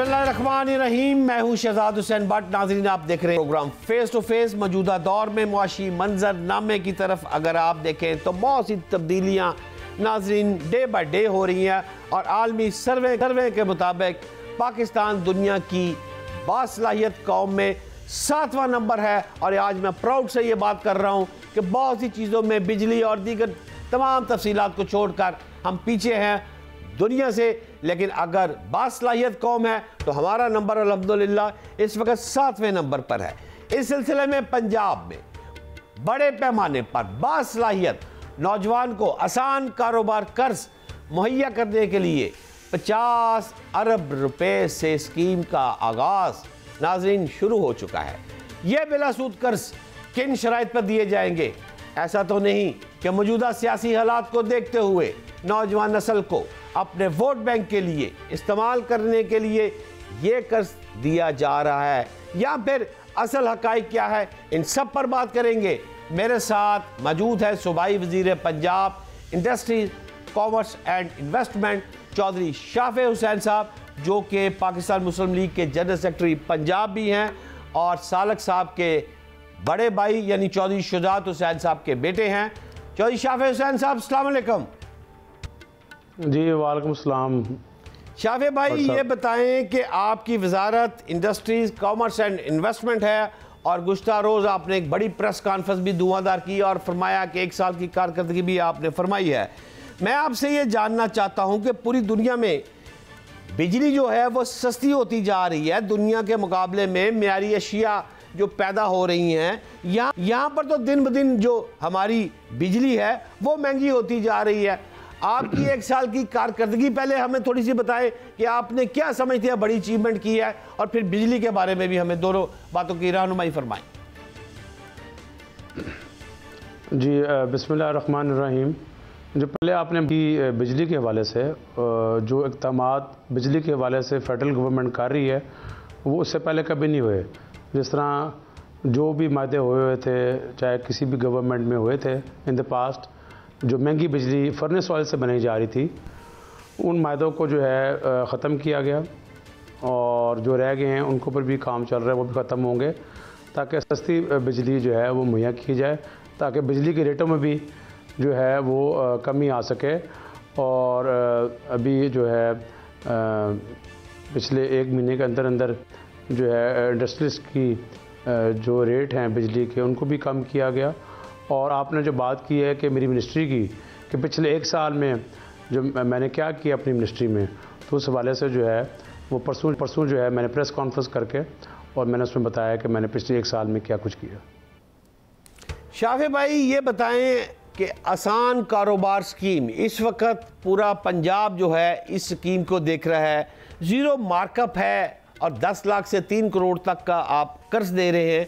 बिस्मिल्लाहिर्रहमानिर्रहीम। मैं हूं शहजाद हुसैन भट्ट। नाज़रीन, आप देख रहे हैं प्रोग्राम फेस टू फेस। मौजूदा दौर में मुआशी मंजरनामे की तरफ अगर आप देखें तो बहुत सी तब्दीलियाँ नाज़रीन डे बाय डे हो रही हैं और आलमी सर्वे के मुताबिक पाकिस्तान दुनिया की बासलाहियत कौम में 7वां नंबर है। और आज मैं प्राउड से ये बात कर रहा हूँ कि बहुत सी चीज़ों में बिजली और दीगर तमाम तफसीलात को छोड़कर हम पीछे हैं दुनिया से, लेकिन अगर बासलाहियत कौम है तो हमारा नंबर अल्हम्दुलिल्लाह इस वक्त 7वें नंबर पर है। इस सिलसिले में पंजाब में बड़े पैमाने पर बासलाहियत नौजवान को आसान कारोबार कर्ज मुहैया करने के लिए 50 अरब रुपए से स्कीम का आगाज नाज़रीन शुरू हो चुका है। यह बिलासूद कर्ज किन शराइत पर दिए जाएंगे? ऐसा तो नहीं कि मौजूदा सियासी हालात को देखते हुए नौजवान नस्ल को अपने वोट बैंक के लिए इस्तेमाल करने के लिए ये कर्ज दिया जा रहा है, या फिर असल हकाइक क्या है? इन सब पर बात करेंगे। मेरे साथ मौजूद है सूबाई वज़ीर Punjab industries, commerce and investment Chaudhry Shafay Hussain साहब, जो कि पाकिस्तान मुस्लिम लीग के जनरल सेक्रेटरी पंजाब भी हैं और सालक साहब के बड़े भाई यानी चौधरी शुजात हुसैन साहब के बेटे हैं। चौधरी शाफे हुसैन साहब, अस्सलाम वालेकुम। जी वालेकुम सलाम। शाफे भाई, ये बताएं कि आपकी वजारत इंडस्ट्रीज़, कॉमर्स एंड इन्वेस्टमेंट है और गुज़श्ता रोज़ आपने एक बड़ी प्रेस कॉन्फ्रेंस भी धुआंधार की और फरमाया कि 1 साल की कारकर्दगी भी आपने फरमाई है। मैं आपसे ये जानना चाहता हूँ कि पूरी दुनिया में बिजली जो है वो सस्ती होती जा रही है, दुनिया के मुकाबले में मियारी अशिया जो पैदा हो रही हैं, यहाँ पर तो दिन ब दिन जो हमारी बिजली है वो महंगी होती जा रही है। आपकी 1 साल की कारकर्दगी पहले हमें थोड़ी सी बताएं कि आपने क्या समझते हैं बड़ी अचीवमेंट की है, और फिर बिजली के बारे में भी हमें दोनों बातों की रहनुमाई फरमाएं। जी बिस्मिल्लाहिर्रहमानिर्रहीम। जो पहले आपने बिजली के हवाले से जो इक़दामात बिजली के हवाले से फेडरल गवर्नमेंट कर रही है वो उससे पहले कभी नहीं हुए। जिस तरह जो भी मायदे हुए थे चाहे किसी भी गवर्नमेंट में हुए थे इन द पास्ट, जो महंगी बिजली फर्नेस ऑयल से बनाई जा रही थी, उन मायदों को जो है ख़त्म किया गया और जो रह गए हैं उनको पर भी काम चल रहा है, वो भी ख़त्म होंगे ताकि सस्ती बिजली जो है वो मुहैया की जाए, ताकि बिजली के रेटों में भी जो है वो कमी आ सके। और अभी जो है पिछले 1 महीने के अंदर अंदर जो है इंडस्ट्रीज़ की जो रेट हैं बिजली के उनको भी कम किया गया। और आपने जो बात की है कि मेरी मिनिस्ट्री की कि पिछले 1 साल में जो मैंने क्या किया अपनी मिनिस्ट्री में, तो उस हवाले से जो है वो परसों जो है मैंने प्रेस कॉन्फ्रेंस करके और मैंने उसमें बताया कि मैंने पिछले 1 साल में क्या कुछ किया। शाफे भाई, ये बताएं कि आसान कारोबार स्कीम इस वक्त पूरा पंजाब जो है इस स्कीम को देख रहा है। ज़ीरो मार्कअप है और 10 लाख से 3 करोड़ तक का आप कर्ज दे रहे हैं।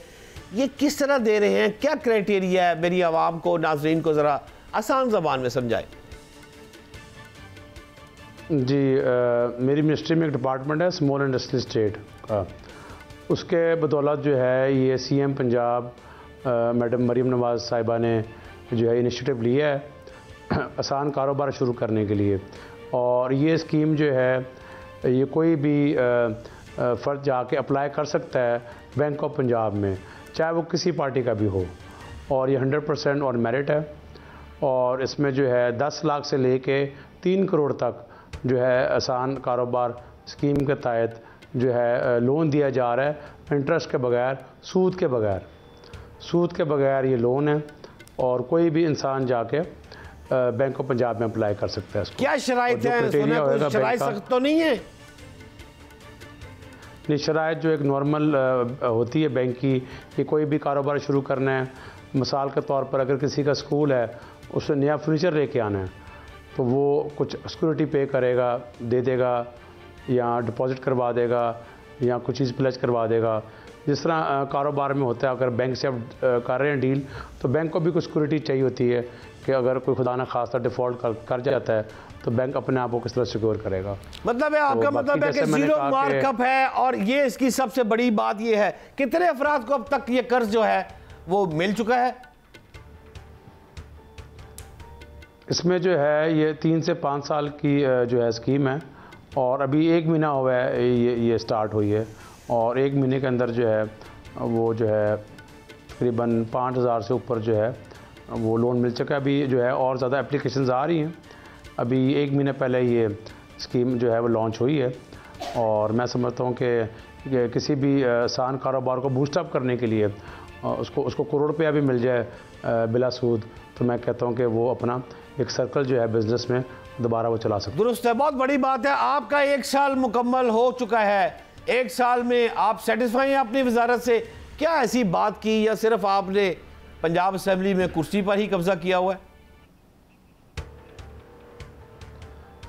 ये किस तरह दे रहे हैं, क्या क्राइटेरिया है? मेरी आवाम को, नाजरीन को ज़रा आसान ज़बान में समझाएं। जी मेरी मिनिस्ट्री में एक डिपार्टमेंट है स्मॉल इंडस्ट्री स्टेट का, उसके बदौलत जो है ये CM पंजाब मैडम मरीम नवाज़ साहिबा ने जो है इनिशिएटिव लिया है आसान कारोबार शुरू करने के लिए। और ये स्कीम जो है ये कोई भी फ़र्द जाके अप्लाई कर सकता है बैंक ऑफ पंजाब में, चाहे वो किसी पार्टी का भी हो, और ये 100% ऑन मेरिट है। और इसमें जो है 10 लाख से लेके 3 करोड़ तक जो है आसान कारोबार स्कीम के तहत जो है लोन दिया जा रहा है, इंटरेस्ट के बगैर, सूद के बगैर ये लोन है। और कोई भी इंसान जाके बैंक ऑफ पंजाब में अप्लाई कर सकता है। क्या शराइत है? शराइत सख्त तो नहीं है? नहीं, शराइत जो एक नॉर्मल होती है बैंक की कि कोई भी कारोबार शुरू करना है, मिसाल के तौर पर अगर किसी का स्कूल है उससे नया फर्नीचर लेके आना है तो वो कुछ सिक्योरिटी पे करेगा, दे देगा, या डिपॉजिट करवा देगा, या कुछ चीज़ प्लेज करवा देगा। जिस तरह कारोबार में होता है, अगर बैंक से आप कर रहे हैं डील तो बैंक को भी कुछ सिक्योरिटी चाहिए होती है कि अगर कोई खुदा ना खास्ता डिफ़ॉल्ट कर जाता है तो बैंक अपने आप को किस तरह सिक्योर करेगा। मतलब है आपका मतलब है कि ज़ीरो मार्कअप है। और ये इसकी सबसे बड़ी बात ये है, कितने अफराद को अब तक ये कर्ज जो है वो मिल चुका है? इसमें जो है ये 3 से 5 साल की जो है स्कीम है और अभी 1 महीना हुआ है ये स्टार्ट हुई है, और 1 महीने के अंदर जो है वो जो है तकरीबन 5000 से ऊपर जो है वो लोन मिल चुका है। अभी जो है और ज़्यादा एप्लीकेशंस आ रही हैं। अभी 1 महीने पहले ये स्कीम जो है वो लॉन्च हुई है, और मैं समझता हूँ कि किसी भी आसान कारोबार को बूस्टअप करने के लिए उसको करोड़ रुपया भी मिल जाए बिला सूद, तो मैं कहता हूँ कि वो अपना एक सर्कल जो है बिज़नेस में दोबारा वो चला सकते। दुरुस्त है, बहुत बड़ी बात है। आपका 1 साल मुकम्मल हो चुका है। 1 साल में आप सेटिस्फाई हैं अपनी वजारत से? क्या ऐसी बात की या सिर्फ आपने पंजाब असेंबली में कुर्सी पर ही कब्जा किया हुआ है?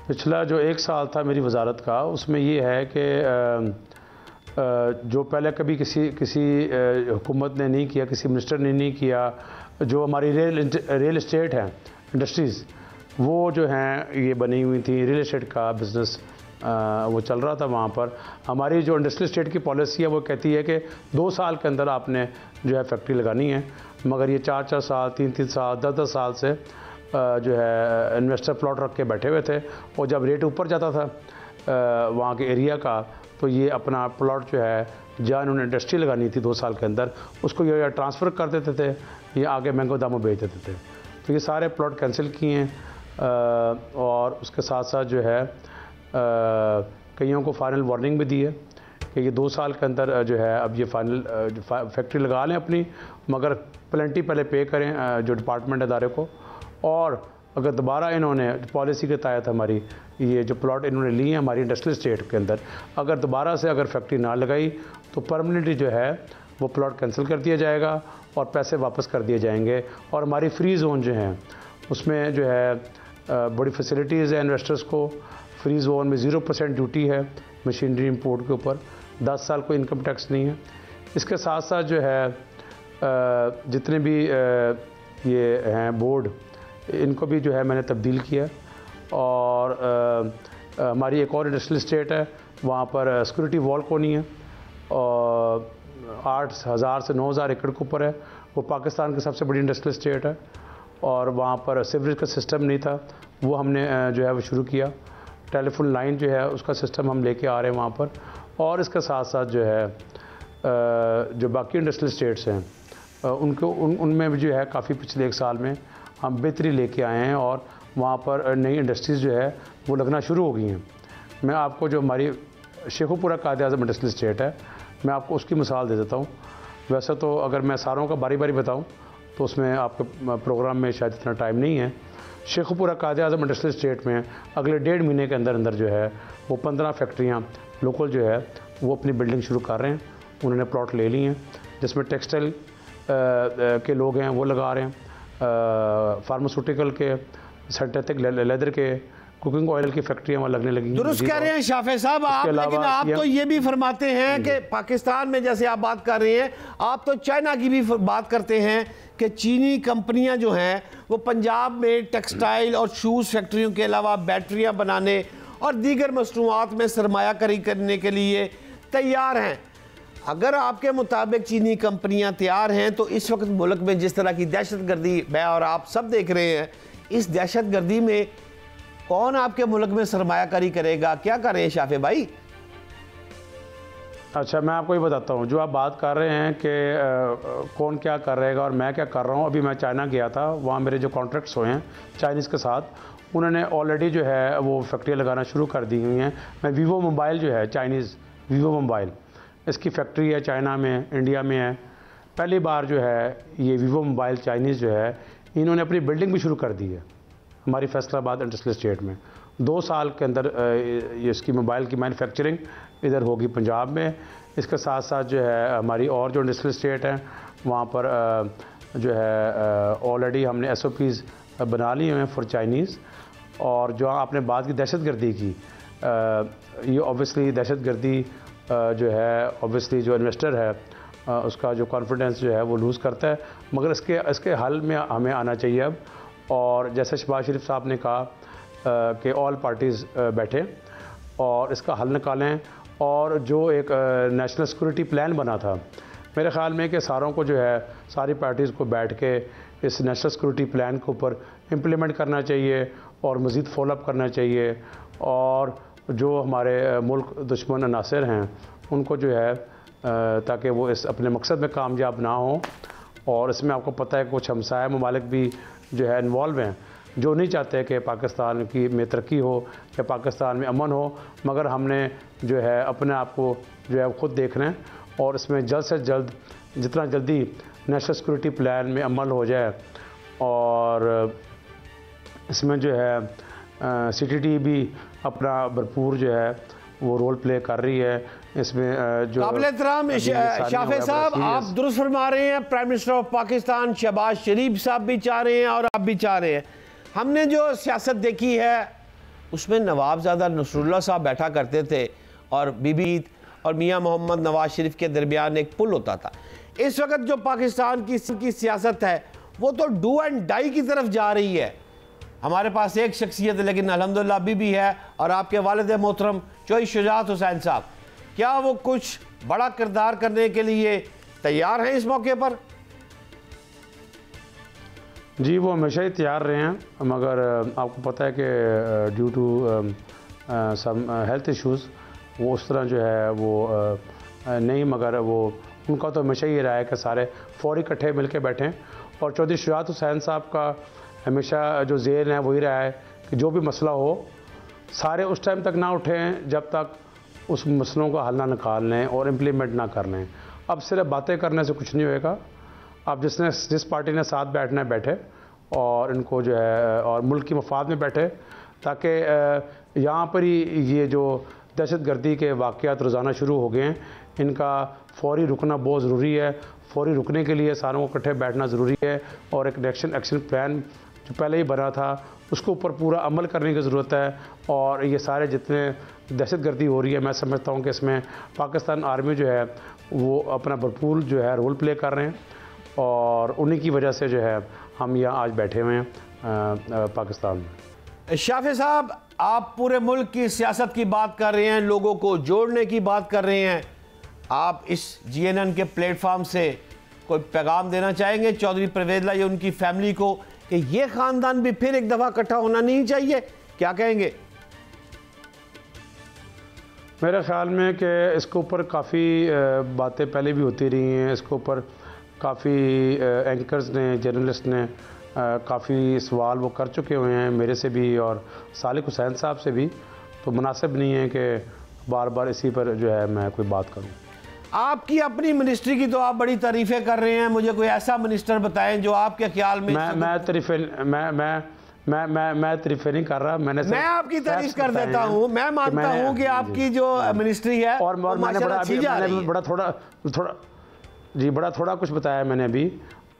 पिछला जो 1 साल था मेरी वजारत का, उसमें ये है कि जो पहले कभी किसी हुकूमत ने नहीं किया, किसी मिनिस्टर ने नहीं किया, जो हमारी रियल एस्टेट है इंडस्ट्रीज़ वो जो हैं ये बनी हुई थी, रियल एस्टेट का बिज़नेस वो चल रहा था वहाँ पर। हमारी जो इंडस्ट्रियल एस्टेट की पॉलिसी है वो कहती है कि 2 साल के अंदर आपने जो है फैक्ट्री लगानी है, मगर ये 4-4 साल, 3-3 साल, 10-10 साल से जो है इन्वेस्टर प्लॉट रख के बैठे हुए थे, और जब रेट ऊपर जाता था वहाँ के एरिया का, तो ये अपना प्लॉट जो है जहाँ उन्होंने इंडस्ट्री लगानी थी 2 साल के अंदर, उसको ये ट्रांसफ़र कर देते थे, ये आगे महंगे दामों बेच देते थे। तो ये सारे प्लॉट कैंसिल किए हैं, और उसके साथ साथ जो है कईयों को फाइनल वार्निंग भी दी है कि ये 2 साल के अंदर जो है अब ये फाइनल फैक्ट्री लगा लें अपनी, मगर प्लेंटी पहले पे करें जो डिपार्टमेंट अदारे को, और अगर दोबारा इन्होंने पॉलिसी के तहत हमारी ये जो प्लॉट इन्होंने लिए हैं हमारी इंडस्ट्रियल स्टेट के अंदर, अगर दोबारा से अगर फैक्ट्री ना लगाई तो परमानेंटली जो है वो प्लॉट कैंसिल कर दिया जाएगा और पैसे वापस कर दिए जाएंगे। और हमारी फ्री जोन जो हैं उसमें जो है बड़ी फैसिलिटीज़ है इन्वेस्टर्स को। फ्री जोन में 0% ड्यूटी है मशीनरी इंपोर्ट के ऊपर, 10 साल कोई इनकम टैक्स नहीं है। इसके साथ साथ जो है जितने भी ये हैं बोर्ड, इनको भी जो है मैंने तब्दील किया, और हमारी एक और इंडस्ट्रियल स्टेट है वहाँ पर सिक्योरिटी वॉल कोनी है, और 8000 से 9000 एकड़ के ऊपर है। वो पाकिस्तान की सबसे बड़ी इंडस्ट्रियल स्टेट है, और वहाँ पर सीवरेज का सिस्टम नहीं था, वो हमने जो है वो शुरू किया। टेलीफोन लाइन जो है उसका सिस्टम हम लेके आ रहे हैं वहाँ पर। और इसके साथ साथ जो है जो बाकी इंडस्ट्रियल स्टेट्स हैं उनमें भी जो है काफ़ी पिछले 1 साल में हम बेहतरी लेके आए हैं, और वहाँ पर नई इंडस्ट्रीज़ जो है वो लगना शुरू हो गई हैं। मैं आपको जो हमारी शेखुपुरा कायद-ए-आज़म इंडस्ट्रियल स्टेट है, मैं आपको उसकी मिसाल दे देता हूँ। वैसे तो अगर मैं सारों का बारी बारी बताऊँ तो उसमें आपके प्रोग्राम में शायद इतना टाइम नहीं है। शेखुपुरा कायद-ए-आज़म इंडस्ट्रियल स्टेट में अगले 1.5 महीने के अंदर अंदर जो है वो 15 फैक्ट्रियाँ लोकल जो है वो अपनी बिल्डिंग शुरू कर रहे हैं। उन्होंने प्लॉट ले लिए हैं, जिसमें टेक्सटाइल के लोग हैं वो लगा रहे हैं, फार्मास्यूटिकल के, सिंथेटिक लेदर के, कुकिंग ऑयल की फैक्ट्रियाँ वहाँ लगने लगी। दुरुस्त कह रहे हैं शाफे साहब आप, लेकिन आप तो ये भी फरमाते हैं कि पाकिस्तान में जैसे आप बात कर रहे हैं, आप तो चाइना की भी बात करते हैं कि चीनी कंपनियां जो हैं वो पंजाब में टेक्सटाइल और शूज़ फैक्ट्रियों के अलावा बैटरियां बनाने और दीगर मसनूआत में सरमायाकारी करने के लिए तैयार हैं। अगर आपके मुताबिक चीनी कंपनियां तैयार हैं तो इस वक्त मुल्क में जिस तरह की दहशतगर्दी मैं और आप सब देख रहे हैं, इस दहशतगर्दी में कौन आपके मुल्क में सरमायाकारी करेगा? क्या कर रहे हैं शाफे भाई? अच्छा, मैं आपको ये बताता हूँ, जो आप बात कर रहे हैं कि कौन क्या कर रहेगा और मैं क्या कर रहा हूँ। अभी मैं चाइना गया था, वहाँ मेरे जो कॉन्ट्रैक्ट्स हुए हैं चाइनीज़ के साथ, उन्होंने ऑलरेडी जो है वो फैक्ट्रियाँ लगाना शुरू कर दी हुई हैं। मैं वीवो मोबाइल जो है, चाइनीज़ वीवो मोबाइल, इसकी फैक्ट्री है चाइना में, इंडिया में है। पहली बार जो है ये वीवो मोबाइल चाइनीज़ जो है इन्होंने अपनी बिल्डिंग भी शुरू कर दी है हमारी फैसलाबाद इंडस्ट्रियल स्टेट में। 2 साल के अंदर ये इसकी मोबाइल की मैन्युफैक्चरिंग इधर होगी पंजाब में। इसके साथ साथ जो है हमारी और जो इंडस्ट्रियल स्टेट हैं वहाँ पर जो है ऑलरेडी हमने SOPs बना लिए हैं फॉर चाइनीज़। और जो आपने बात की दहशतगर्दी की, ये ऑब्वियसली दहशतगर्दी जो है ऑब्वियसली जो इन्वेस्टर है उसका जो कॉन्फिडेंस जो है वो लूज़ करता है, मगर इसके हल में हमें आना चाहिए अब। और जैसे शहबाज शरीफ साहब ने कहा कि ऑल पार्टीज़ बैठे और इसका हल निकालें, और जो एक नेशनल सिक्योरिटी प्लान बना था, मेरे ख़्याल में कि सारों को जो है सारी पार्टीज़ को बैठ के इस नेशनल सिक्योरिटी प्लान के ऊपर इम्प्लीमेंट करना चाहिए और मज़ीद फॉलोअप करना चाहिए। और जो हमारे मुल्क दुश्मन अनासर हैं उनको जो है ताकि वो इस अपने मकसद में कामयाब ना हो। और इसमें आपको पता है कुछ हमसाया ममालिक भी जो है इन्वॉल्व हैं, जो नहीं चाहते कि पाकिस्तान की में तरक्की हो या पाकिस्तान में अमन हो, मगर हमने जो है अपने आप को जो है ख़ुद देखना है और इसमें जल्द से जल्द जितना जल्दी नेशनल सिक्योरिटी प्लान में अमल हो जाए। और इसमें जो है CTT भी अपना भरपूर जो है वो रोल प्ले कर रही है। इसमें जो काबिल-ए-एहतराम शाफे साहब, आप दुरुस्त फरमा रहे हैं। Prime minister of Pakistan Shahbaz Sharif साहब भी चाह रहे हैं और आप भी चाह रहे हैं। हमने जो सियासत देखी है उसमें नवाबजादा नसरुल्लाह साहब बैठा करते थे और बीबी और मियां मोहम्मद नवाज शरीफ के दरमियान एक पुल होता था। इस वक्त जो पाकिस्तान की सियासत है वो तो डू एंड डाई की तरफ जा रही है। हमारे पास एक शख्सियत है लेकिन अल्हम्दुलिल्लाह बीबी है और आपके वालिद मोहतरम चौधरी शुजात हुसैन साहब, क्या वो कुछ बड़ा किरदार करने के लिए तैयार हैं इस मौके पर? जी, वो हमेशा ही तैयार रहे हैं, मगर आपको पता है कि due to some health issues वो उस तरह जो है वो नहीं, मगर वो उनका तो हमेशा ही रहा है कि सारे फौरी इकट्ठे मिल के बैठें। और चौधरी शुजात हुसैन साहब का हमेशा जो ज़ेन है वही रहा है कि जो भी मसला हो सारे उस टाइम तक ना उठें जब तक उस मसलों का हल ना निकाल लें और इम्प्लीमेंट ना कर लें। अब सिर्फ बातें करने से कुछ नहीं होएगा। अब जिस पार्टी ने साथ बैठना है बैठे और इनको जो है और मुल्क की मफाद में बैठे, ताकि यहाँ पर ही ये जो दहशतगर्दी के वाक़यात रोज़ाना शुरू हो गए हैं इनका फौरी रुकना बहुत ज़रूरी है। फौरी रुकने के लिए सारों को इकट्ठे बैठना ज़रूरी है और एक एक्शन प्लान जो पहले ही बना था उसके ऊपर पूरा अमल करने की ज़रूरत है। और ये सारे जितने दहशतगर्दी हो रही है, मैं समझता हूँ कि इसमें पाकिस्तान आर्मी जो है वो अपना भरपूर जो है रोल प्ले कर रहे हैं और उन्हीं की वजह से जो है हम यहाँ आज बैठे हुए हैं पाकिस्तान में। शाफे साहब, आप पूरे मुल्क की सियासत की बात कर रहे हैं, लोगों को जोड़ने की बात कर रहे हैं। आप इस GNN के प्लेटफॉर्म से कोई पैगाम देना चाहेंगे चौधरी परवेज़ या उनकी फैमिली को कि ये ख़ानदान भी फिर एक दफ़ा इकट्ठा होना नहीं चाहिए? क्या कहेंगे? मेरे ख्याल में कि इसके ऊपर काफ़ी बातें पहले भी होती रही हैं। इसके ऊपर काफ़ी एंकर्स ने, जर्नलिस्ट ने काफ़ी सवाल वो कर चुके हुए हैं मेरे से भी और सालिक हुसैन साहब से भी, तो मुनासिब नहीं है कि बार बार इसी पर जो है मैं कोई बात करूं। आपकी अपनी मिनिस्ट्री की तो आप बड़ी तारीफ़ें कर रहे हैं, मुझे कोई ऐसा मिनिस्टर बताएं जो आपके ख्याल में मैं तारीफ़ें नहीं कर रहा। मैं आपकी तारीफ कर देता हूँ। मैं मानता हूँ कि आपकी जो मिनिस्ट्री है और मैंने बड़ा थोड़ा कुछ बताया मैंने अभी।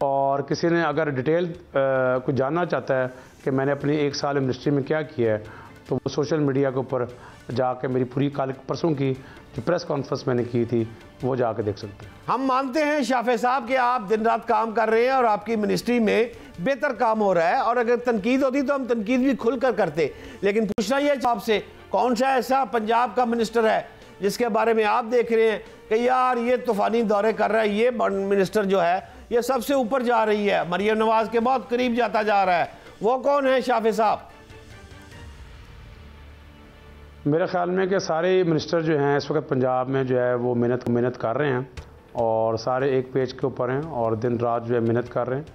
और किसी ने अगर डिटेल कुछ जानना चाहता है कि मैंने अपनी 1 साल मिनिस्ट्री में क्या किया है तो वो सोशल मीडिया के ऊपर जाके मेरी पूरी परसों की जो प्रेस कॉन्फ्रेंस मैंने की थी वो जाके देख सकते हैं। हम मानते हैं शाफे साहब कि आप दिन रात काम कर रहे हैं और आपकी मिनिस्ट्री में बेहतर काम हो रहा है और अगर तनकीद होती तो हम तनकीद भी खुलकर करते। लेकिन पूछना यह आपसे, कौन सा ऐसा पंजाब का मिनिस्टर है जिसके बारे में आप देख रहे हैं कि यार ये तूफानी दौरे कर रहा है, ये मिनिस्टर जो है ये सबसे ऊपर जा रही है, मरियम नवाज के बहुत करीब जाता जा रहा है, वो कौन है शाफे साहब? मेरे ख्याल में कि सारे मिनिस्टर जो हैं इस वक्त पंजाब में जो है वो मेहनत कर रहे हैं और सारे एक पेज के ऊपर हैं और दिन रात जो है मेहनत कर रहे हैं।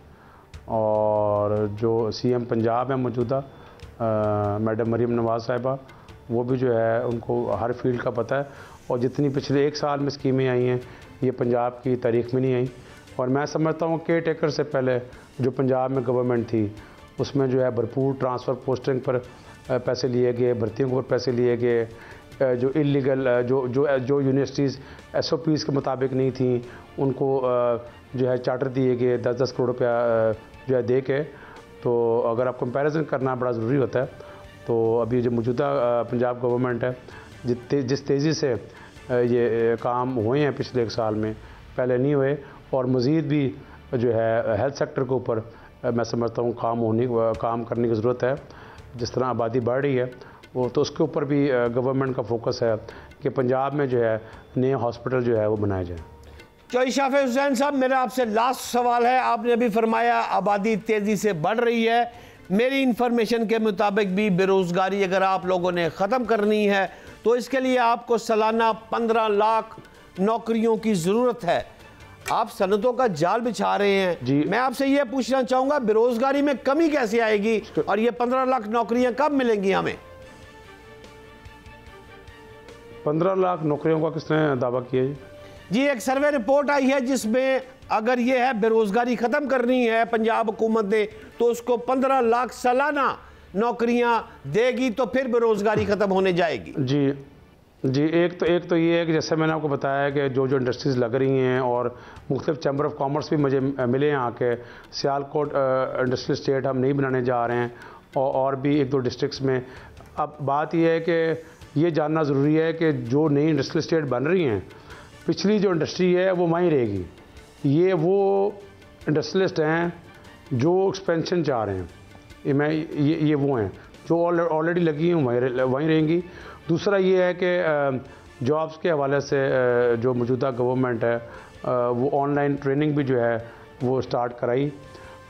और जो CM पंजाब है मौजूदा मैडम मरियम नवाज साहिबा, वो भी जो है उनको हर फील्ड का पता है और जितनी पिछले 1 साल में स्कीमें आई हैं ये पंजाब की तारीख में नहीं आई। और मैं समझता हूँ केयर टेकर से पहले जो पंजाब में गवर्नमेंट थी उसमें जो है भरपूर ट्रांसफ़र पोस्टिंग पर पैसे लिए गए, भर्तियों पर पैसे लिए गए, जो इलीगल जो यूनिवर्सिटीज़ SOPs के मुताबिक नहीं थी उनको जो है चार्टर दिए गए 10-10 करोड़ रुपया जो है दे के। तो अगर आप कंपैरिजन करना बड़ा ज़रूरी होता है तो अभी जो मौजूदा पंजाब गवर्नमेंट है जिस तेज़ी से ये काम हुए हैं पिछले 1 साल में पहले नहीं हुए और मज़ीद भी जो है हेल्थ सेक्टर के ऊपर मैं समझता हूँ काम करने की ज़रूरत है। जिस तरह आबादी बढ़ रही है वो तो उसके ऊपर भी गवर्नमेंट का फोकस है कि पंजाब में जो है नए हॉस्पिटल जो है वो बनाए जाएँ। चौधरी शाफे हुसैन साहब, मेरा आपसे लास्ट सवाल है। आपने अभी फरमाया आबादी तेज़ी से बढ़ रही है, मेरी इंफॉर्मेशन के मुताबिक भी बेरोज़गारी अगर आप लोगों ने ख़त्म करनी है तो इसके लिए आपको सालाना 15 लाख नौकरियों की ज़रूरत है। आप सनतों का जाल बिछा रहे हैं जी। मैं आपसे ये पूछना चाहूँगा बेरोज़गारी में कमी कैसे आएगी और ये 15 लाख नौकरियाँ कब मिलेंगी हमें? 15 लाख नौकरियों का किसने दावा किया जी? एक सर्वे रिपोर्ट आई है जिसमें अगर ये है बेरोज़गारी ख़त्म करनी है पंजाब हुकूमत ने तो उसको 15 लाख सालाना नौकरियां देगी तो फिर बेरोज़गारी ख़त्म होने जाएगी। जी एक तो ये है कि जैसे मैंने आपको बताया कि जो इंडस्ट्रीज़ लग रही हैं और मुख्तलिफ चैम्बर ऑफ कॉमर्स भी मुझे मिले हैं यहाँ के। सियालकोट इंडस्ट्रियल स्टेट हम नहीं बनाने जा रहे हैं और भी 1-2 डिस्ट्रिक्ट्स में। अब बात यह है कि ये जानना ज़रूरी है कि जो नई इंडस्ट्रियल स्टेट बन रही हैं पिछली जो इंडस्ट्री है वो वहीं रहेगी। ये वो इंडस्ट्रियलिस्ट हैं जो एक्सपेंशन चाह रहे हैं, ये वो हैं जो ऑलरेडी लगी हैं वहीं रहेंगी। दूसरा ये है कि जॉब्स के हवाले से जो मौजूदा गवर्नमेंट है वो ऑनलाइन ट्रेनिंग भी जो है वो स्टार्ट कराई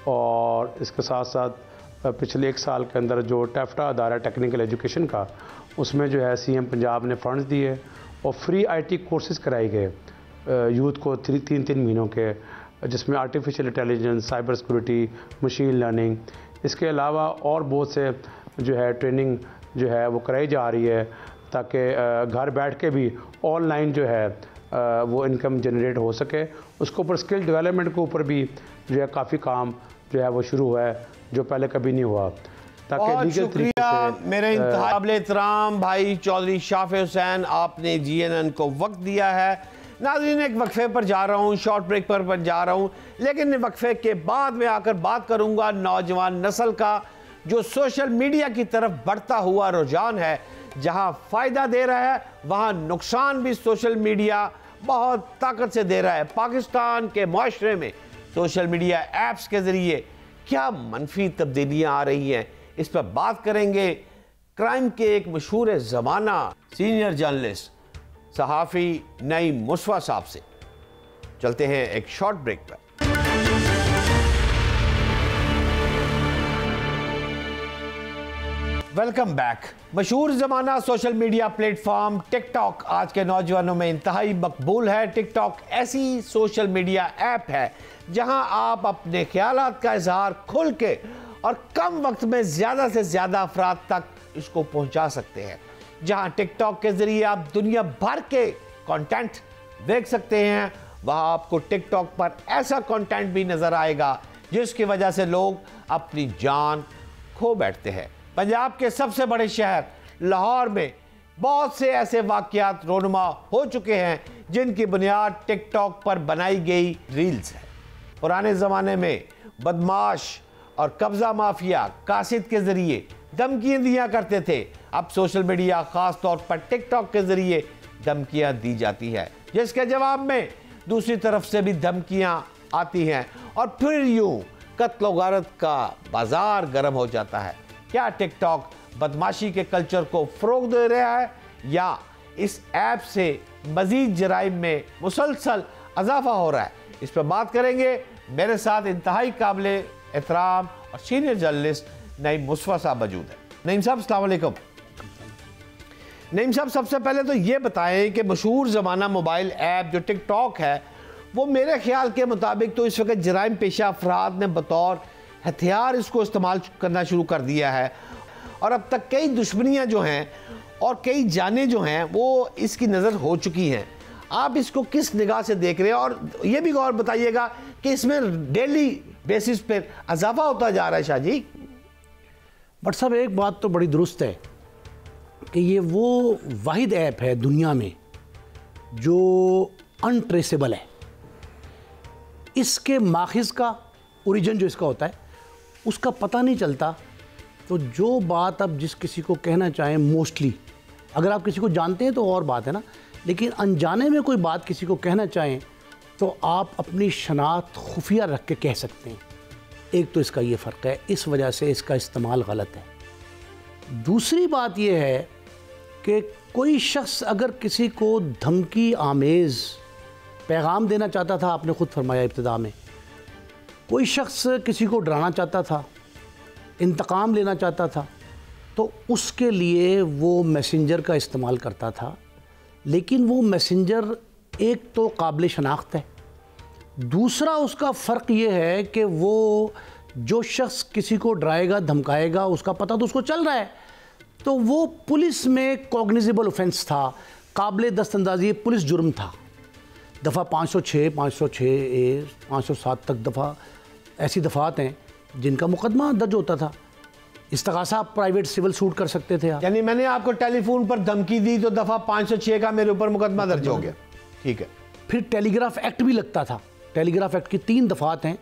और इसके साथ साथ पिछले 1 साल के अंदर जो टेफ्टा अदारा टेक्निकल एजुकेशन का उसमें जो है सीएम पंजाब ने फंड्स दिए और फ्री आईटी कोर्सेज कराए गए यूथ को 3 महीनों के, जिसमें artificial intelligence, cyber security, machine learning, इसके अलावा और बहुत से जो है ट्रेनिंग जो है वो कराई जा रही है ताकि घर बैठ के भी ऑनलाइन जो है वो इनकम जनरेट हो सके। उसके ऊपर स्किल डेवलपमेंट के ऊपर भी जो है काफ़ी काम जो है वो शुरू हुआ है जो पहले कभी नहीं हुआ। बहुत शुक्रिया मेरे काबिल एहतराम भाई चौधरी शाफे हुसैन, आपने GNN को वक्त दिया है। नाज़रीन एक वक्फे पर जा रहा हूँ, शॉर्ट ब्रेक पर जा रहा हूँ, लेकिन वक्फे के बाद में आकर बात करूँगा नौजवान नस्ल का जो सोशल मीडिया की तरफ बढ़ता हुआ रुझान है। जहाँ फ़ायदा दे रहा है वहाँ नुकसान भी सोशल मीडिया बहुत ताकत से दे रहा है। पाकिस्तान के माशरे में सोशल मीडिया ऐप्स के ज़रिए क्या मनफी तब्दीलियाँ आ रही हैं, इस पर बात करेंगे क्राइम के एक मशहूर ज़माना सीनियर जर्नलिस्ट सहाफ़ी नईम मुसवा साहब से। चलते हैं एक शॉर्ट ब्रेक पर। Welcome back. मशहूर ज़माना सोशल मीडिया प्लेटफॉर्म टिकटॉक आज के नौजवानों में इंतहाई मकबूल है। टिकटॉक ऐसी सोशल मीडिया ऐप है जहां आप अपने ख्यालात का इजहार खुल के और कम वक्त में ज़्यादा से ज़्यादा अफराद तक इसको पहुंचा सकते हैं। जहां टिकटॉक के ज़रिए आप दुनिया भर के कंटेंट देख सकते हैं, वहां आपको टिकटॉक पर ऐसा कंटेंट भी नज़र आएगा जिसकी वजह से लोग अपनी जान खो बैठते हैं। पंजाब के सबसे बड़े शहर लाहौर में बहुत से ऐसे वाक़यात रोनुमा हो चुके हैं जिनकी बुनियाद टिकटॉक पर बनाई गई रील्स है। पुराने ज़माने में बदमाश और कब्ज़ा माफिया कासिद के ज़रिए धमकियाँ दिया करते थे। अब सोशल मीडिया ख़ास तौर पर टिकटॉक के ज़रिए धमकियाँ दी जाती है जिसके जवाब में दूसरी तरफ से भी धमकियाँ आती हैं और फिर यूँ कत्ल गारत का बाज़ार गर्म हो जाता है। क्या टिकटॉक बदमाशी के कल्चर को फ़रोग़ दे रहा है या इस ऐप से मज़ीद जराइम में मुसलसल इजाफा हो रहा है, इस पर बात करेंगे। मेरे साथ इंतहाई काबिल एहतराम और सीनियर जर्नलिस्ट नईम मुसवा साहब मौजूद है। नईम साहब अस्सलाम वालेकुम। नईम साहब सबसे पहले तो ये बताएं कि मशहूर ज़माना मोबाइल ऐप जो टिकटॉक है वो मेरे ख्याल के मुताबिक तो इस वक्त जराइम पेशा अफराद ने बतौर हथियार इसको इस्तेमाल करना शुरू कर दिया है और अब तक कई दुश्मनियाँ जो हैं और कई जानें जो हैं वो इसकी नज़र हो चुकी हैं। आप इसको किस निगाह से देख रहे हैं और ये भी गौर बताइएगा कि इसमें डेली बेसिस पर इजाफा होता जा रहा है। शाह जी बट साहब एक बात तो बड़ी दुरुस्त है कि ये वो वाहिद ऐप है दुनिया में जो अनट्रेसेबल है। इसके माखिज़ का ओरिजिन जो इसका होता है उसका पता नहीं चलता। तो जो बात अब जिस किसी को कहना चाहें, मोस्टली अगर आप किसी को जानते हैं तो और बात है ना, लेकिन अनजाने में कोई बात किसी को कहना चाहें तो आप अपनी शनाख्त खुफिया रख के कह सकते हैं। एक तो इसका ये फ़र्क है, इस वजह से इसका इस्तेमाल गलत है। दूसरी बात यह है कि कोई शख्स अगर किसी को धमकी आमेज़ पैगाम देना चाहता था, आपने ख़ुद फरमाया इब्तिदा में, कोई शख्स किसी को डराना चाहता था इंतकाम लेना चाहता था तो उसके लिए वो मैसेंजर का इस्तेमाल करता था, लेकिन वो मैसेंजर एक तो काबिल शनाख्त है, दूसरा उसका फ़र्क ये है कि वो जो शख्स किसी को डराएगा धमकाएगा उसका पता तो उसको चल रहा है, तो वो पुलिस में कॉग्निजेबल ऑफेंस था, काबिल दस्तंदाजी पुलिस जुर्म था। दफ़ा 506, 506A, 507 तक दफ़ा ऐसी दफ़ात हैं जिनका मुकदमा दर्ज होता था। इस्तग़ासा प्राइवेट सिविल सूट कर सकते थे आप। यानी मैंने आपको टेलीफोन पर धमकी दी तो दफ़ा 506 का मेरे ऊपर मुकदमा दर्ज हो गया। ठीक है। फिर टेलीग्राफ एक्ट भी लगता था, टेलीग्राफ एक्ट की 3 दफ़ात हैं,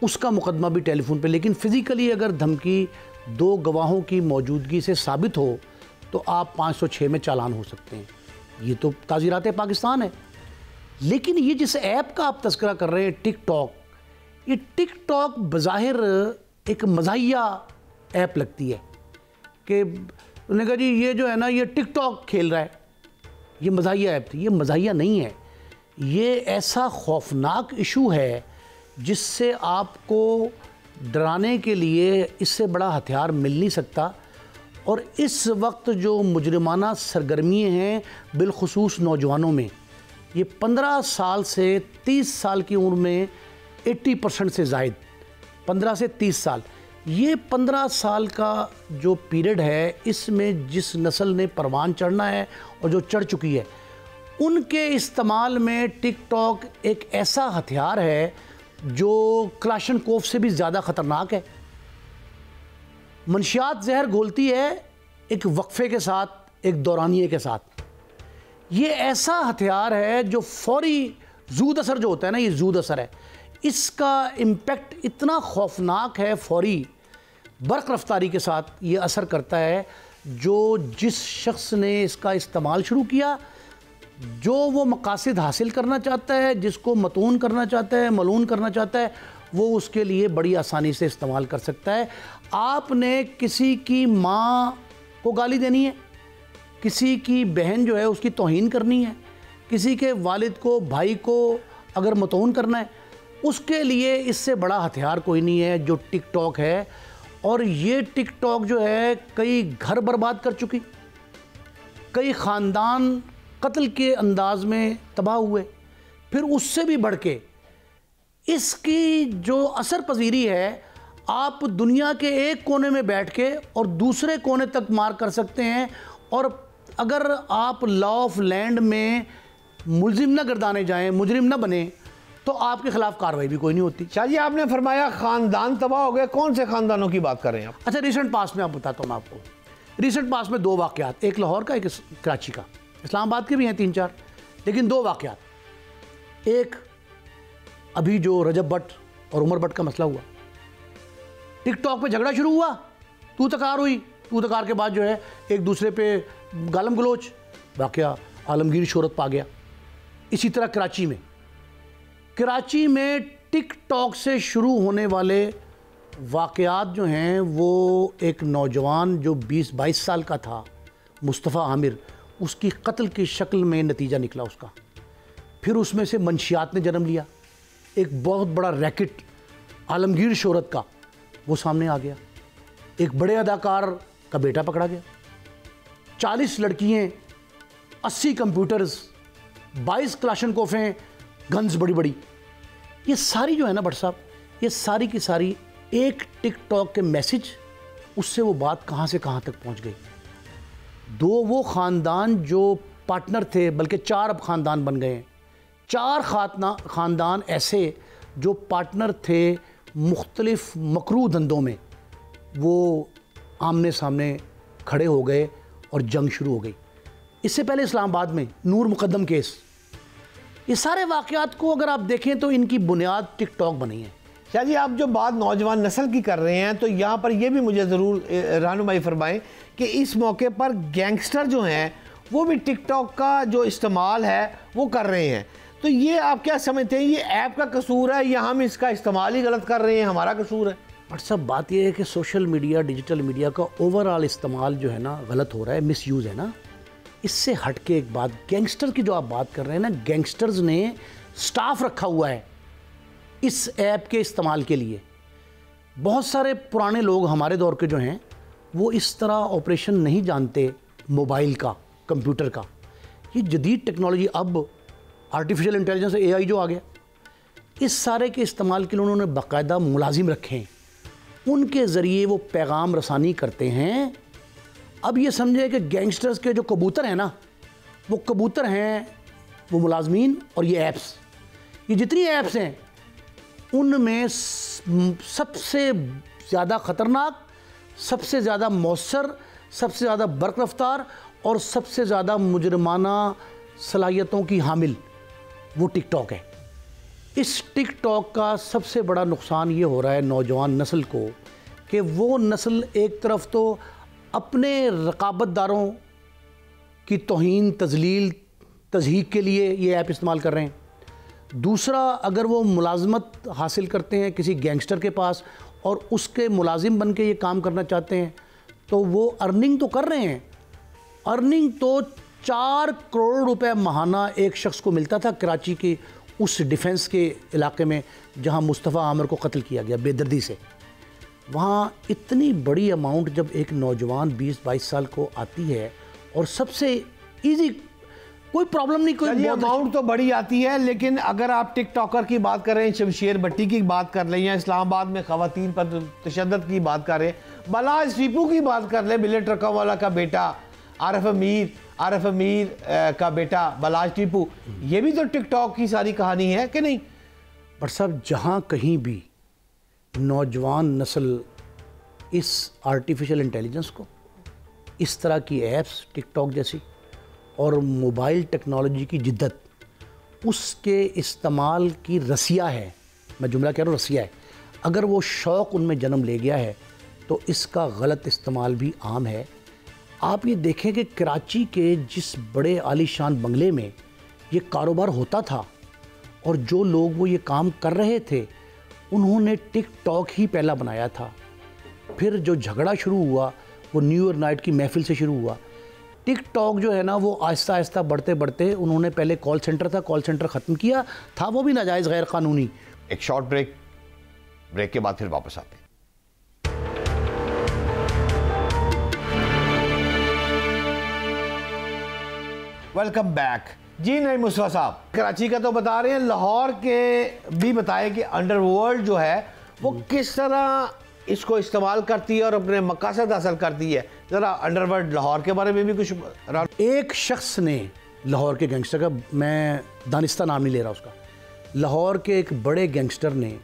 उसका मुकदमा भी टेलीफोन पे, लेकिन फ़िज़िकली अगर धमकी 2 गवाहों की मौजूदगी से साबित हो तो आप 506 में चालान हो सकते हैं। ये तो ताज़ीरात पाकिस्तान है। लेकिन ये जिस ऐप का आप तज़किरा कर रहे हैं टिकटॉक, ये टिकटॉक बज़ाहिर एक मज़ाहिया ऐप लगती है कि उन्होंने कहा जी ये जो है ना ये टिकटॉक खेल रहा है, ये मज़ाहिया ऐप थी। ये मज़ाहिया नहीं है, ये ऐसा खौफनाक इशू है जिससे आपको डराने के लिए इससे बड़ा हथियार मिल नहीं सकता। और इस वक्त जो मुजरिमाना सरगर्मी हैं बिलखुसूस नौजवानों में, ये 15 साल से 30 साल की उम्र में 80% से ज़ायद, 15 से 30 साल, ये 15 साल का जो पीरियड है, इसमें जिस नस्ल ने परवान चढ़ना है और जो चढ़ चुकी है, उनके इस्तेमाल में टिकटॉक एक ऐसा हथियार है जो क्लाशनकोफ से भी ज़्यादा ख़तरनाक है। मंशियात जहर घोलती है एक वक्फे के साथ, एक दौरानिए के साथ। ये ऐसा हथियार है जो फौरी जूद असर जो होता है ना, ये जूद असर है, इसका इम्पेक्ट इतना खौफनाक है, फौरी बर्क रफ्तारी के साथ ये असर करता है। जो जिस शख्स ने इसका इस्तेमाल शुरू किया, जो वो मकासद हासिल करना चाहता है, जिसको मतून करना चाहता है, मलून करना चाहता है, वो उसके लिए बड़ी आसानी से इस्तेमाल कर सकता है। आपने किसी की माँ को गाली देनी है, किसी की बहन जो है उसकी तौहीन करनी है, किसी के वालिद को, भाई को अगर मतऊन करना है, उसके लिए इससे बड़ा हथियार कोई नहीं है जो टिकटॉक है। और ये टिकटॉक जो है कई घर बर्बाद कर चुकी, कई ख़ानदान कत्ल के अंदाज में तबाह हुए। फिर उससे भी बढ़ के इसकी जो असर पजीरी है, आप दुनिया के एक कोने में बैठ के और दूसरे कोने तक मार कर सकते हैं। और अगर आप लॉ ऑफ लैंड में मुलजिम न गर्दाने जाएं, मुजरिम न बने, तो आपके खिलाफ कार्रवाई भी कोई नहीं होती। शाह जी, आपने फरमाया ख़ानदान तबाह हो गए, कौन से ख़ानदानों की बात कर रहे हैं आप? अच्छा, रिसेंट पास में आप बताता हूँ मैं आपको। रिसेंट पास में 2 वाक़यात, एक लाहौर का, एक कराची का, इस्लामाबाद के भी हैं 3-4, लेकिन 2 वाक़यात। एक अभी जो रजब भट्ट और उमर भट्ट का मसला हुआ, टिकटॉक पे झगड़ा शुरू हुआ, तू तकार हुई, तू तकार के बाद जो है एक दूसरे पे गालम गलोच, वाक़या आलमगीर शोहरत पा गया। इसी तरह कराची में टिकटॉक से शुरू होने वाले वाक़यात जो हैं, वो एक नौजवान जो 20-22 साल का था, मुस्तफ़ा आमिर, उसकी कत्ल की शक्ल में नतीजा निकला उसका। फिर उसमें से मंशियात ने जन्म लिया, एक बहुत बड़ा रैकेट आलमगीर शोहरत का वो सामने आ गया। एक बड़े अदाकार का बेटा पकड़ा गया, 40 लड़कियाँ, 80 कंप्यूटर्स, 22 क्लाशनकोफें, गन्स बड़ी बड़ी। ये सारी जो है ना भट्ट साहब, ये सारी की सारी एक टिकटॉक के मैसेज, उससे वो बात कहाँ से कहाँ तक पहुँच गई। 2 वो ख़ानदान जो पार्टनर थे, बल्कि 4 अब ख़ानदान बन गए हैं। 4 ख़ानदान ऐसे जो पार्टनर थे मुख्तलिफ मकरू धंधों में, वो आमने सामने खड़े हो गए और जंग शुरू हो गई। इससे पहले इस्लामाबाद में नूर मुकद्दम केस, ये सारे वाक़यात को अगर आप देखें तो इनकी बुनियाद टिकटॉक बनी है। शाह जी, आप जो बात नौजवान नस्ल की कर रहे हैं, तो यहाँ पर यह भी मुझे ज़रूर रहनुमाई फरमाएं कि इस मौके पर गैंगस्टर जो हैं वो भी टिकटॉक का जो इस्तेमाल है वो कर रहे हैं। तो ये आप क्या समझते हैं, ये ऐप का कसूर है या हम इसका इस्तेमाल ही गलत कर रहे हैं, हमारा कसूर है? बट सब बात यह है कि सोशल मीडिया, डिजिटल मीडिया का ओवरऑल इस्तेमाल जो है ना गलत हो रहा है, मिसयूज़ है ना। इससे हट के एक बात, गैंगस्टर की जो आप बात कर रहे हैं ना, गैंगस्टर्स ने स्टाफ रखा हुआ है इस ऐप के इस्तेमाल के लिए। बहुत सारे पुराने लोग हमारे दौर के जो हैं वो इस तरह ऑपरेशन नहीं जानते मोबाइल का, कंप्यूटर का। ये जदीद टेक्नोलॉजी, अब आर्टिफिशियल इंटेलिजेंस AI जो आ गया, इस सारे के इस्तेमाल के लिए उन्होंने बाकायदा मुलाजिम रखे हैं, उनके ज़रिए वो पैगाम रसानी करते हैं। अब ये समझे कि गैंगस्टर्स के जो कबूतर हैं ना, वो कबूतर हैं वो मुलाजमीन, और ये ऐप्स, ये जितनी ऐप्स हैं उनमें सबसे ज़्यादा ख़तरनाक, सबसे ज़्यादा मौसर, सबसे ज़्यादा बरक़ रफ्तार और सबसे ज़्यादा मुजरमाना सलाहियतों की हामिल वो टिकटॉक है। इस टिकटॉक का सबसे बड़ा नुकसान ये हो रहा है नौजवान नस्ल को कि वो नस्ल एक तरफ तो अपने रकाबतदारों की तौहीन, तजलील, तज़हीक के लिए ये ऐप इस्तेमाल कर रहे हैं। दूसरा, अगर वो मुलाजमत हासिल करते हैं किसी गैंगस्टर के पास और उसके मुलाजिम बन के ये काम करना चाहते हैं तो वो अर्निंग तो कर रहे हैं। अर्निंग तो 4 करोड़ रुपए माहाना एक शख्स को मिलता था कराची के उस डिफेंस के इलाके में जहां मुस्तफ़ा आमिर को कत्ल किया गया बेदर्दी से। वहां इतनी बड़ी अमाउंट जब एक नौजवान 20-22 साल को आती है और सबसे इजी, कोई प्रॉब्लम नहीं, कोई अमाउंट तो बड़ी आती है, लेकिन अगर आप टिकटॉकर की बात कर रहे हैं, शमशेर भट्टी की बात कर रहे हैं, इस्लामाबाद में ख़वातीन पर तशद्दुद की बात कर रहे हैं, बलाज टीपू की बात कर लें, बिलेट ट्रकों वाला का बेटा आरिफ अमीर का बेटा बलाज टीपू, ये भी तो टिकटॉक की सारी कहानी है कि नहीं? पर साहब, जहाँ कहीं भी नौजवान नस्ल इस आर्टिफिशियल इंटेलिजेंस को, इस तरह की ऐप्स टिकटॉक जैसी और मोबाइल टेक्नोलॉजी की जिद्दत, उसके इस्तेमाल की रसिया है, मैं जुमला कह रहा हूँ रसिया है, अगर वो शौक़ उनमें जन्म ले गया है तो इसका गलत इस्तेमाल भी आम है। आप ये देखें कि कराची के जिस बड़े आलीशान बंगले में ये कारोबार होता था और जो लोग वो ये काम कर रहे थे उन्होंने टिकटॉक ही पहला बनाया था। फिर जो झगड़ा शुरू हुआ वो न्यू ईयर नाइट की महफिल से शुरू हुआ। टिकटॉक जो है ना वो आहिस्ता आहिस्ता बढ़ते बढ़ते उन्होंने पहले कॉल सेंटर था, कॉल सेंटर ख़त्म किया था, वो भी नाजायज़ गैर कानूनी। एक शॉर्ट ब्रेक के बाद फिर वापस आते हैं। वेलकम बैक जी। नहीं मुस्तफा साहब, कराची का तो बता रहे हैं, लाहौर के भी बताएं कि अंडरवर्ल्ड जो है वो किस तरह इसको इस्तेमाल करती है और अपने मकासद हासिल करती है। ज़रा अंडरवर्ल्ड लाहौर के बारे में भी कुछ। एक शख्स ने लाहौर के गैंगस्टर का, मैं दानिस्ता नाम नहीं ले रहा उसका, लाहौर के एक बड़े गैंगस्टर ने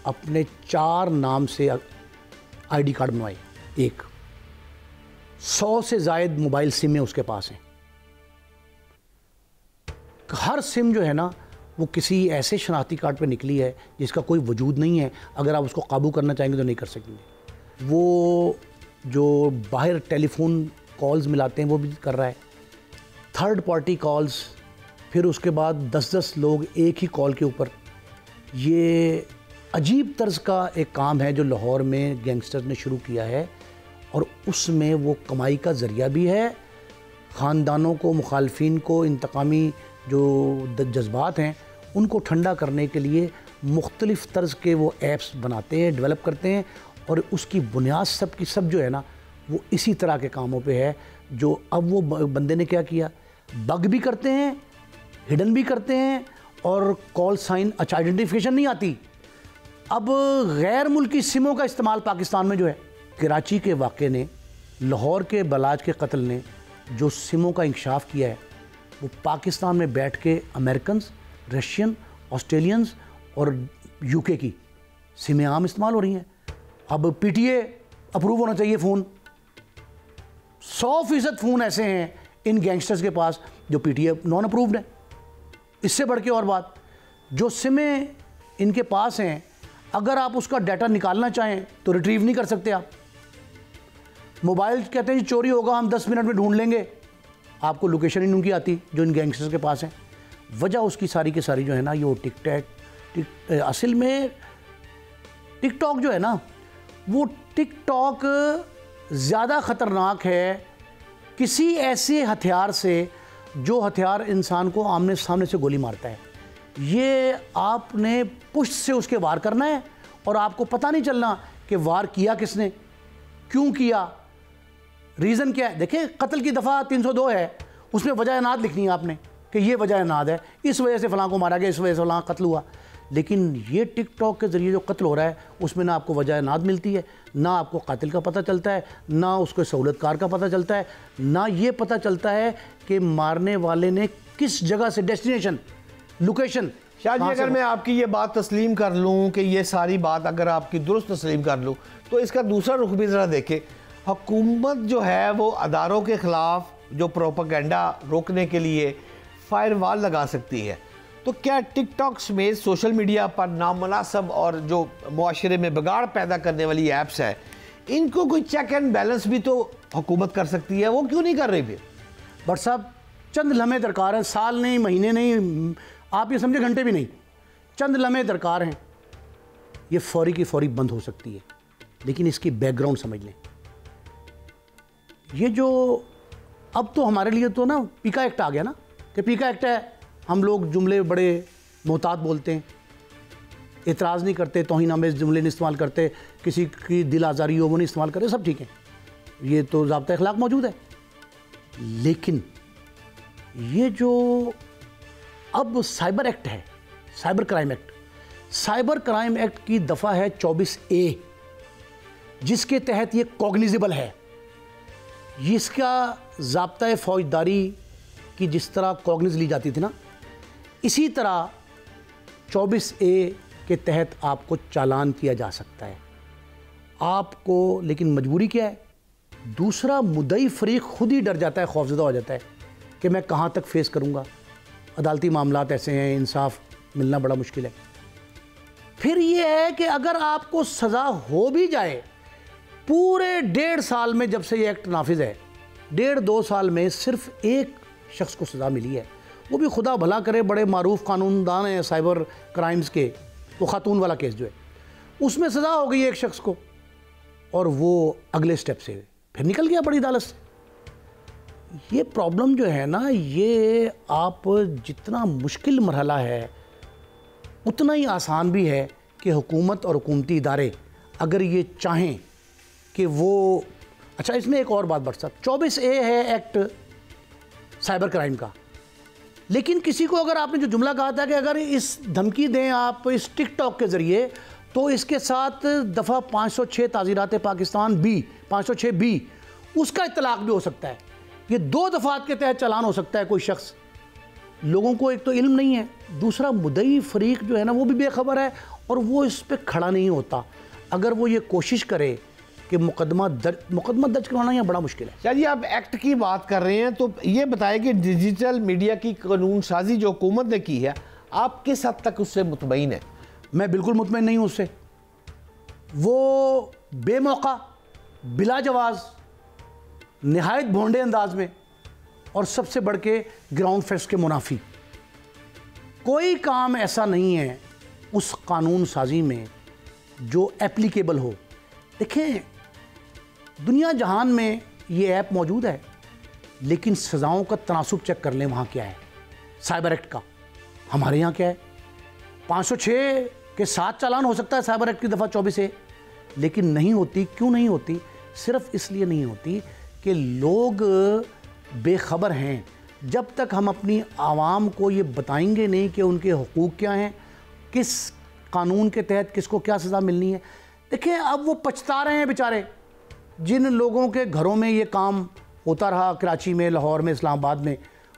अपने 4 नाम से ID कार्ड बनवाए। 100 से ज़ायद मोबाइल सिम उसके पास हैं। हर सिम जो है ना वो किसी ऐसे शनाख्ती कार्ड पे निकली है जिसका कोई वजूद नहीं है। अगर आप उसको काबू करना चाहेंगे तो नहीं कर सकेंगे। वो जो बाहर टेलीफोन कॉल्स मिलाते हैं वो भी कर रहा है, थर्ड पार्टी कॉल्स, फिर उसके बाद 10-10 लोग एक ही कॉल के ऊपर। ये अजीब तर्ज का एक काम है जो लाहौर में गैंगस्टर्स ने शुरू किया है और उसमें वो कमाई का ज़रिया भी है। ख़ानदानों को, मुखालफिन को, इंतकामी जो जज्बात हैं उनको ठंडा करने के लिए मुख्तलिफ़ तर्ज के वो ऐप्स बनाते हैं, डेवलप करते हैं और उसकी बुनियाद सब की सब जो है ना वो इसी तरह के कामों पे है। जो अब वो बंदे ने क्या किया, बग भी करते हैं, हिडन भी करते हैं और कॉल साइन, अच्छा आइडेंटिफिकेशन नहीं आती। अब गैर मुल्की सिमों का इस्तेमाल पाकिस्तान में जो है, कराची के वाक़े ने, लाहौर के बलाज के कत्ल ने जो सिमों का इंकशाफ किया है वो पाकिस्तान में बैठ के अमेरिकन्स, रशियन, ऑस्ट्रेलियंस और UK की सिमें आम इस्तेमाल हो रही हैं। अब PTA अप्रूव होना चाहिए फ़ोन। 100% फ़ोन ऐसे हैं इन गैंगस्टर्स के पास जो PTA नॉन अप्रूव्ड है। इससे बढ़ के और बात, जो सिमें इनके पास हैं अगर आप उसका डाटा निकालना चाहें तो रिट्रीव नहीं कर सकते आप। मोबाइल कहते हैं जी चोरी होगा, हम 10 मिनट में ढूंढ लेंगे, आपको लोकेशन ही उनकी आती जो इन गैंगस्टर्स के पास है। वजह उसकी सारी की सारी जो है ना ये असल में टिकटॉक जो है ना वो टिकटॉक ज़्यादा ख़तरनाक है किसी ऐसे हथियार से जो हथियार इंसान को आमने सामने से गोली मारता है। ये आपने पुष्ट से उसके वार करना है और आपको पता नहीं चलना कि वार किया किसने, क्यों किया, रीज़न क्या है। देखिए कत्ल की दफ़ा 302 है, उसमें वजह नाद लिखनी है आपने कि ये वजह नाद है, इस वजह से फ़लाँ को मारा गया, इस वजह से फ़लाँ कत्ल हुआ। लेकिन ये टिकटॉक के ज़रिए जो कत्ल हो रहा है उसमें ना आपको वजह नाद मिलती है, ना आपको कातिल का पता चलता है, ना उसको सहूलतकार का पता चलता है, ना ये पता चलता है कि मारने वाले ने किस जगह से, डेस्टिनेशन, लोकेशन। शायद अगर मैं आपकी ये बात तस्लीम कर लूँ कि ये सारी बात अगर आपकी दुरुस्त तस्लीम कर लूँ, तो इसका दूसरा रुख भी ज़रा देखें। हुकूमत जो है वो अदारों के ख़िलाफ़ जो प्रोपेगेंडा रोकने के लिए फायरवॉल लगा सकती है, तो क्या टिकटॉक समेत सोशल मीडिया पर नामुनासिब और जो मुआशरे में बिगाड़ पैदा करने वाली ऐप्स है, इनको कोई चेक एंड बैलेंस भी तो हुकूमत कर सकती है, वो क्यों नहीं कर रही फिर? बट साहब चंद लम्हे दरकार हैं, साल नहीं, महीने नहीं, आप ये समझे घंटे भी नहीं, चंद लम्हे दरकार हैं। ये फौरी की फौरी बंद हो सकती है, लेकिन इसकी बैकग्राउंड समझ लें। ये जो अब तो हमारे लिए तो ना पीका एक्ट आ गया ना, कि पीका एक्ट है, हम लोग जुमले बड़े मोहतात बोलते हैं, एतराज़ नहीं करते, तौहीन-आमेज़ जुमले नहीं इस्तेमाल करते, किसी की दिल आज़ारी हो वो नहीं इस्तेमाल करते, सब ठीक है, ये तो ज़ाब्ता अखलाक मौजूद है। लेकिन ये जो अब साइबर एक्ट है, cyber crime act, cyber crime act की दफ़ा है 24A, जिसके तहत ये कॉग्निजेबल है। इसका ज़ाब्ता फौजदारी की जिस तरह कॉग्निज ली जाती थी ना, इसी तरह 24A के तहत आपको चालान किया जा सकता है आपको। लेकिन मजबूरी क्या है, दूसरा मुद्दई फरीक खुद ही डर जाता है, खौफजदा हो जाता है कि मैं कहाँ तक फेस करूँगा, अदालती मामलात ऐसे हैं, इंसाफ मिलना बड़ा मुश्किल है। फिर ये है कि अगर आपको सज़ा हो भी जाए, पूरे 1.5 साल में जब से ये एक्ट नाफिज है, 1.5-2 साल में सिर्फ एक शख्स को सज़ा मिली है, वो भी खुदा भला करे, बड़े मारूफ कानूनदान हैं साइबर क्राइम्स के, वो खातून वाला केस जो है उसमें सज़ा हो गई एक शख्स को, और वो अगले स्टेप से फिर निकल गया बड़ी अदालत से। ये प्रॉब्लम जो है ना, ये आप जितना मुश्किल मरहला है उतना ही आसान भी है कि हुकूमत और हुकूमती इदारे अगर ये चाहें कि वो, अच्छा इसमें एक और बात बढ़ सकती, 24A है एक्ट साइबर क्राइम का, लेकिन किसी को अगर आपने जो जुमला कहा था कि अगर इस धमकी दें आप इस टिकटॉक के ज़रिए, तो इसके साथ दफ़ा 506 ताज़ीरात पाकिस्तान B 506B उसका इतलाक़ भी हो सकता है। ये 2 दफ़ात के तहत चालान हो सकता है कोई शख्स। लोगों को एक तो इल्म नहीं है, दूसरा मुद्दई फरीक जो है ना वो भी बेखबर है, और वो इस पर खड़ा नहीं होता। अगर वो ये कोशिश करे कि मुकदमा दर्ज करवाना यहाँ बड़ा मुश्किल है। चलिए, आप एक्ट की बात कर रहे हैं, तो ये बताएं कि डिजिटल मीडिया की कानून साजी जो हुकूमत ने की है, आप किस हद तक उससे मुतमईन है? मैं बिल्कुल मुतमईन नहीं हूँ उससे। वो बेमौका, बिला जवाज़, नहायत भोंडे अंदाज में, और सबसे बढ़ के ग्राउंड फैक्ट्स के मुनाफी, कोई काम ऐसा नहीं है उस कानून साजी में जो एप्लीकेबल हो। देखें, दुनिया जहान में ये ऐप मौजूद है, लेकिन सज़ाओं का तनासुब चेक कर लें वहाँ क्या है साइबर एक्ट का, हमारे यहाँ क्या है। 506 के साथ चालान हो सकता है साइबर एक्ट की दफ़ा 24A, लेकिन नहीं होती। क्यों नहीं होती? सिर्फ इसलिए नहीं होती कि लोग बेखबर हैं। जब तक हम अपनी आवाम को ये बताएंगे नहीं कि उनके हुकूक क्या हैं, किस कानून के तहत किसको क्या सज़ा मिलनी है। देखिए, अब वो पछता रहे हैं बेचारे, जिन लोगों के घरों में ये काम होता रहा, कराची में, लाहौर में, इस्लामाबाद में,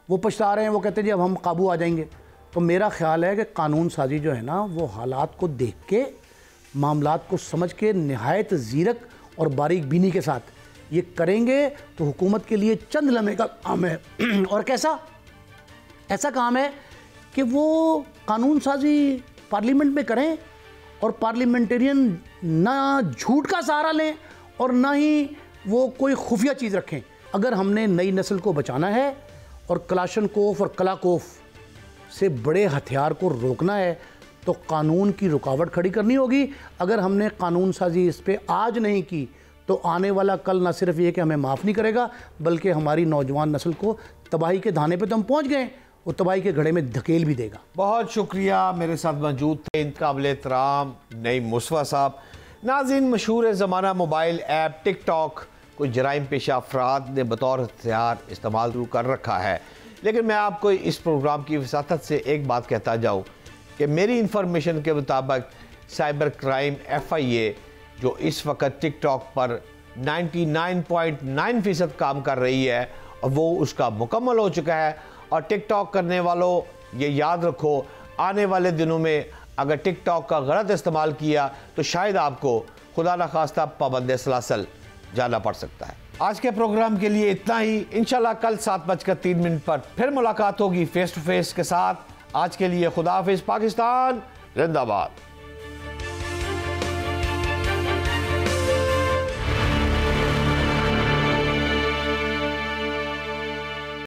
वो पछता रहे हैं। वो कहते हैं जी अब हम काबू आ जाएंगे। तो मेरा ख्याल है कि कानून साजी जो है ना, वो हालात को देख के, मामलात को समझ के, नहायत ज़ीरक और बारीक बीनी के साथ ये करेंगे तो हुकूमत के लिए चंद लम्हे का काम है। और कैसा ऐसा काम है कि वो कानून साजी पार्लियामेंट में करें, और पार्लियामेंटेरियन ना झूठ का सहारा लें और ना ही वो कोई खुफिया चीज़ रखें। अगर हमने नई नस्ल को बचाना है और कलाशनकोफ और कलाकोफ से बड़े हथियार को रोकना है, तो कानून की रुकावट खड़ी करनी होगी। अगर हमने कानून साजी इस पर आज नहीं की, तो आने वाला कल ना सिर्फ ये कि हमें माफ़ नहीं करेगा, बल्कि हमारी नौजवान नस्ल को तबाही के धाने पे तो हम पहुंच गए, वो तबाही के घड़े में धकेल भी देगा। बहुत शुक्रिया। मेरे साथ मौजूद थे काबिल एहतराम नईम मुस्तफ़ा साहब। नाज़रीन, मशहूर ज़माना मोबाइल ऐप टिकटॉक कुछ जराइम पेशा अफराद ने बतौर हथियार इस्तेमाल शुरू कर रखा है, लेकिन मैं आपको इस प्रोग्राम की वसातत से एक बात कहता जाऊँ कि मेरी इंफॉर्मेशन के मुताबिक साइबर क्राइम FIA जो इस वक्त टिकटॉक पर 99.9% काम कर रही है और वो उसका मुकम्मल हो चुका है। और टिकटॉक करने वालों ये याद रखो, आने वाले दिनों में अगर टिकटॉक का गलत इस्तेमाल किया तो शायद आपको खुदा न खास्ता पाबंद सलासल जाना पड़ सकता है। आज के प्रोग्राम के लिए इतना ही। इंशाल्लाह कल 7:03 पर फिर मुलाकात होगी फेस टू फेस के साथ। आज के लिए खुदा हाफिज़। पाकिस्तान जिंदाबाद।